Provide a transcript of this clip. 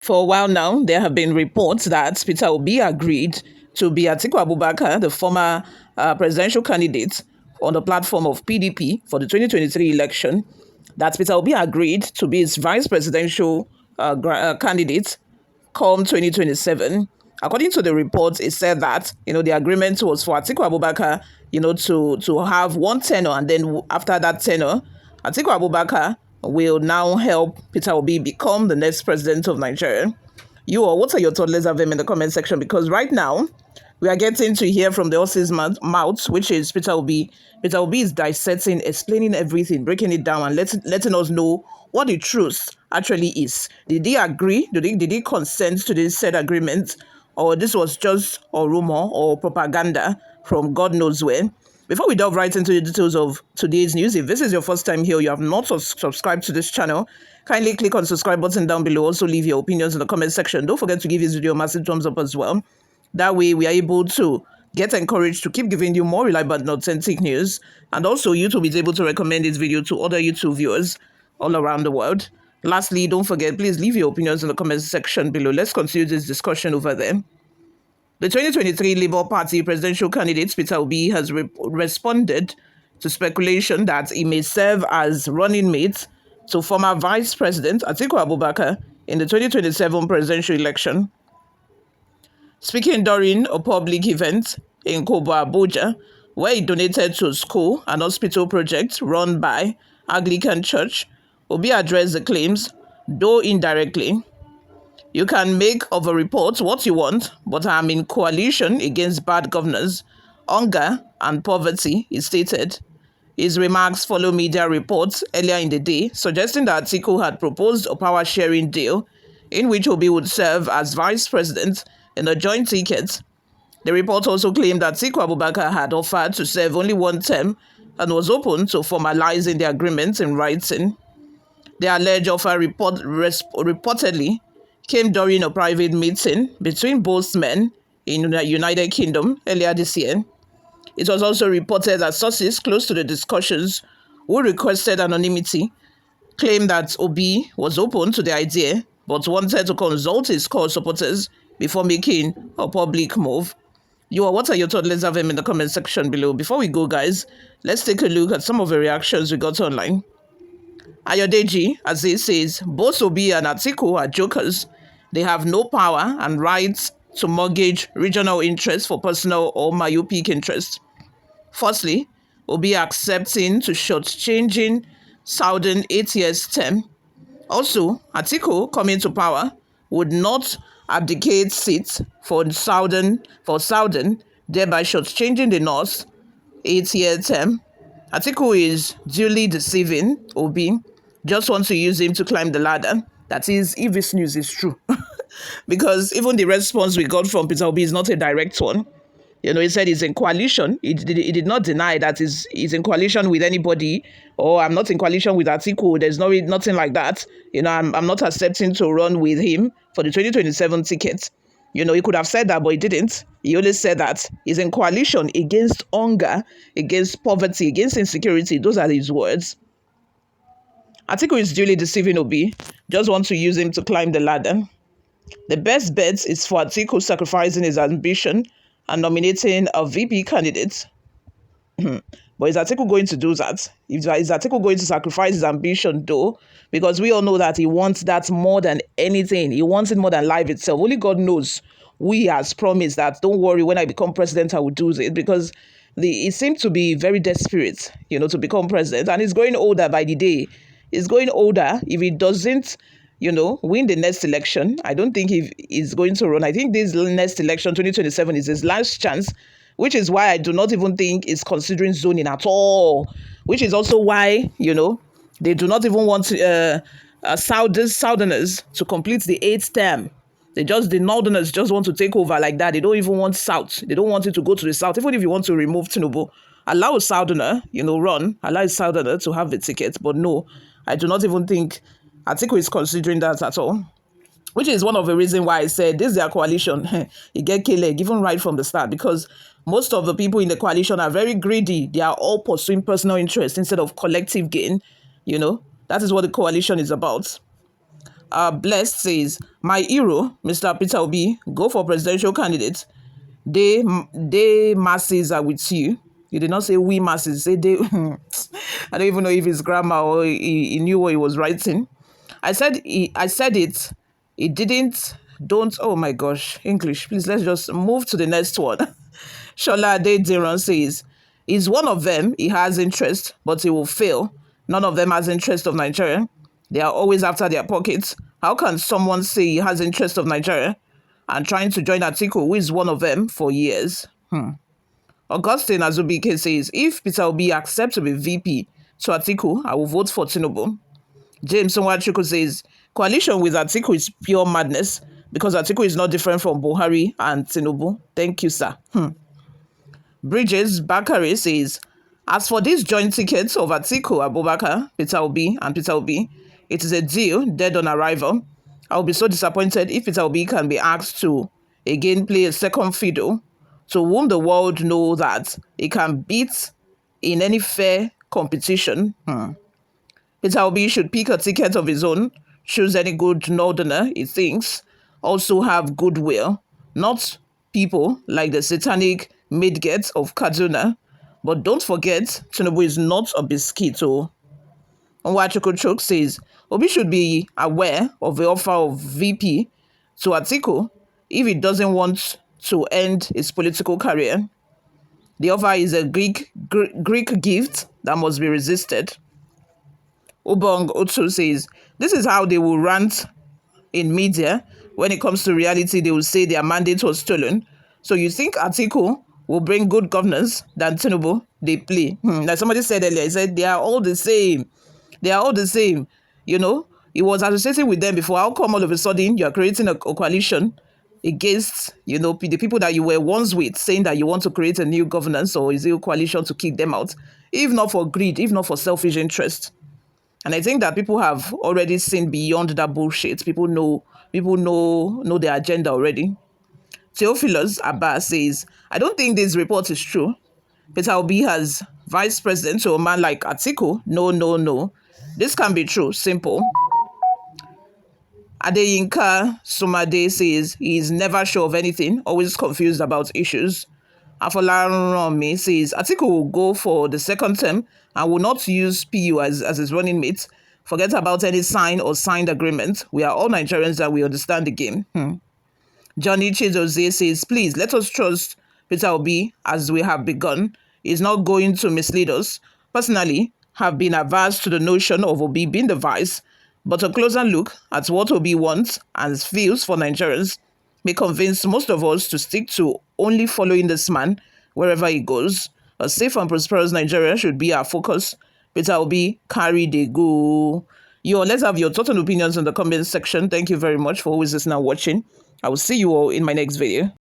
For a while now, there have been reports that Peter Obi agreed to be Atiku Abubakar, the former presidential candidate on the platform of PDP for the 2023 election, that Peter Obi agreed to be his vice presidential candidate come 2027. According to the reports, it said that, the agreement was for Atiku Abubakar, to have one tenure, and then after that tenure, Atiku Abubakar will now help Peter Obi become the next president of Nigeria. What are your thoughts? Let's have them in the comment section, because right now we are getting to hear from the horse's mouth, which is Peter Obi. Peter Obi is dissecting, explaining everything, breaking it down, and letting us know what the truth actually is. Did he agree? Did he consent to this said agreement? Or this was just a rumor or propaganda from God knows where? Before we delve right into the details of today's news, if this is your first time here, you have not subscribed to this channel, kindly click on the subscribe button down below. Also leave your opinions in the comment section. Don't forget to give this video a massive thumbs up as well. That way we are able to get encouraged to keep giving you more reliable and authentic news. And also YouTube is able to recommend this video to other YouTube viewers all around the world. Lastly, don't forget, please leave your opinions in the comment section below. Let's continue this discussion over there. The 2023 Labour Party presidential candidate Peter Obi has responded to speculation that he may serve as running mate to former Vice President Atiku Abubakar in the 2027 presidential election. Speaking during a public event in Kobo, Abuja, where he donated to a school and hospital project run by Anglican Church, Obi addressed the claims, though indirectly. "You can make of a report what you want, but I am in coalition against bad governance, hunger and poverty," he stated. His remarks follow media reports earlier in the day suggesting that Atiku had proposed a power-sharing deal in which Obi would serve as vice president in a joint ticket. The report also claimed that Atiku Abubakar had offered to serve only one term and was open to formalizing the agreement in writing. The alleged offer reportedly came during a private meeting between both men in the United Kingdom earlier this year. It was also reported that sources close to the discussions, who requested anonymity, claimed that Obi was open to the idea but wanted to consult his core supporters before making a public move. What are your thoughts? Let's have them in the comment section below. Before we go, guys, let's take a look at some of the reactions we got online. Ayodeji, as he says, both Obi and Atiku are jokers. They have no power and rights to mortgage regional interests for personal or myopic interests. Firstly, Obi accepting to shortchanging Southern 8 years term. Also, Atiku coming to power would not abdicate seats for Southern, thereby shortchanging the North 8-year term. Atiku is duly deceiving Obi, just wants to use him to climb the ladder. That is, if this news is true. Because even the response we got from Peter Obi is not a direct one. He said he's in coalition. He did not deny that he's in coalition with anybody, or I'm not in coalition with Atiku. There's nothing like that. I'm not accepting to run with him for the 2027 ticket. He could have said that, but he didn't. He only said that he's in coalition against hunger, against poverty, against insecurity. Those are his words. Atiku is duly deceiving Obi, just wants to use him to climb the ladder. The best bet is for Atiku sacrificing his ambition and nominating a VP candidate. But is Atiku going to do that? Is Atiku going to sacrifice his ambition, though? Because we all know that he wants that more than anything. He wants it more than life itself. Only God knows who he has promised that, don't worry, when I become president, I will do it. Because he seems to be very desperate, to become president. And he's growing older by the day. He's going older. If he doesn't, win the next election, I don't think he's going to run. I think this next election, 2027, is his last chance, which is why I do not even think he's considering zoning at all, which is also why, they do not even want Southerners to complete the 8th term. The Northerners just want to take over like that. They don't even want South. They don't want it to go to the South. Even if you want to remove Tinubu, allow a Southerner, allow a Southerner to have the ticket. But no, I do not even think Atiku is considering that at all. Which is one of the reasons why I said this is their coalition. You get killed given right from the start, because most of the people in the coalition are very greedy. They are all pursuing personal interest instead of collective gain. That is what the coalition is about. Blessed says, my hero, Mr. Peter Obi, go for presidential candidate. They masses are with you. You did not say we masses. Say they. I don't even know if it's grammar or he knew what he was writing. I said it. It didn't. Don't. Oh my gosh. English. Please, let's just move to the next one. Shola Adediran says, is one of them. He has interest, but he will fail. None of them has interest of Nigeria. They are always after their pockets. How can someone say he has interest of Nigeria and trying to join Atiku, who is one of them for years? Augustine Azubike says, if Peter Obi accepts to be VP to Atiku, I will vote for Tinubu. James Nwachuku says, coalition with Atiku is pure madness because Atiku is not different from Buhari and Tinubu. Thank you, sir. Bridges Bakari says, as for these joint tickets of Atiku Abubakar, Peter Obi, and Peter Obi, it is a deal dead on arrival. I will be so disappointed if Peter Obi can be asked to again play a second fiddle to whom the world know that he can beat in any fair competition. Peter Obi should pick a ticket of his own, choose any good northerner he thinks, also have goodwill, not people like the satanic midgets of Kaduna. But don't forget, Tinubu is not a biscuit. Nwachukwuchuk says, Obi should be aware of the offer of VP to Atiku if he doesn't want to end his political career. The offer is a Greek gift that must be resisted. Ubong Otu says, this is how they will rant in media. When it comes to reality, they will say their mandate was stolen. So you think Atiku will bring good governance than Tinubu? They play. Like somebody said earlier, he said they are all the same. They are all the same. You know, he was associating with them before. How come all of a sudden you are creating a coalition against, the people that you were once with, saying that you want to create a new governance or is it a coalition to kick them out? If not for greed, if not for selfish interest. And I think that people have already seen beyond that bullshit. People know their agenda already. Theophilus Abbas says, I don't think this report is true. Peter Obi has vice president to a man like Atiku. No. This can be true. Simple. Adeyinka Sumade says he is never sure of anything, always confused about issues. Afolaranmi says Atiku will go for the second term and will not use PU as his running mate. Forget about any sign or signed agreement. We are all Nigerians that we understand the game. Johnny Chidozie says, please let us trust Peter Obi as we have begun. He's not going to mislead us. Personally, have been averse to the notion of Obi being the vice, but a closer look at what Obi wants and feels for Nigerians may convince most of us to stick to only following this man wherever he goes. A safe and prosperous Nigeria should be our focus. Peter Obi, carry the go. Let's have your thoughts and opinions in the comment section. Thank you very much for always listening and watching. I will see you all in my next video.